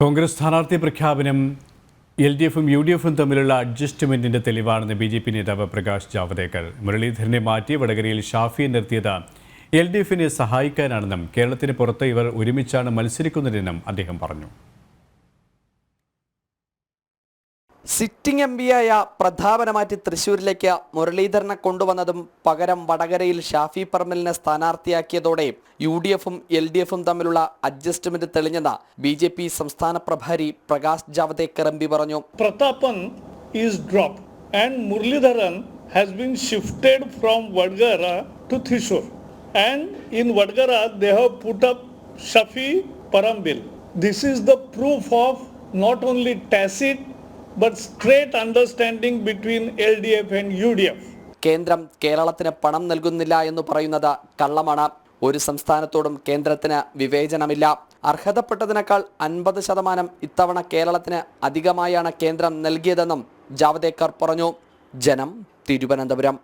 കോൺഗ്രസ് സ്ഥാനാർത്ഥി പ്രഖ്യാപനം എൽഡിഎഫും യുഡിഎഫും തമ്മിലുള്ള അഡ്ജസ്റ്റ്മെന്റിന്റെ തെളിവാണെന്ന് ബിജെപി നേതാവ് പ്രകാശ് ജാവദേക്കർ. മുരളീധരനെ മാറ്റി വടകരയിൽ ഷാഫിയെ നിർത്തിയത് എൽഡിഎഫിനെ സഹായിക്കാനാണെന്നും കേരളത്തിന് പുറത്ത് ഇവർ ഒരുമിച്ചാണ് മത്സരിക്കുന്നതെന്നും അദ്ദേഹം പറഞ്ഞു. സിറ്റിംഗ് എംപിയായ പ്രതാപനെ മാറ്റി തൃശൂരിലേക്ക് മുരളീധരനെ കൊണ്ടുവന്നതും പകരം വടകരയിൽ ഷാഫി പറമ്പലിനെ സ്ഥാനാർത്ഥിയാക്കിയതോടെ യുഡിഎഫും എൽഡിഎഫും തമ്മിലുള്ള അഡ്ജസ്റ്റ്മെന്റ് തെളിഞ്ഞെന്ന് ബിജെപി സംസ്ഥാന പ്രഭാരി പ്രകാശ് ജാവദേക്കർ എംപി പറഞ്ഞു. Prathapan is dropped and Muralidharan has been shifted from Vadgara to Thrissur, and in Vadgara they have put up Shafi Parambil. This is the proof of not only tacit but straight understanding between LDF and UDF. കേന്ദ്രം കേരളത്തിന് പണം നൽകുന്നില്ല എന്ന് പറയുന്നത് കള്ളമാണ്. ഒരു സംസ്ഥാനത്തോടും കേന്ദ്രത്തിന് വിവേചനമില്ല. അർഹതപ്പെട്ടതിനേക്കാൾ 50% ഇത്തവണ കേരളത്തിന് അധികമായാണ് കേന്ദ്രം നൽകിയതെന്നും ജാവദേക്കർ പറഞ്ഞു. ജനം, തിരുവനന്തപുരം.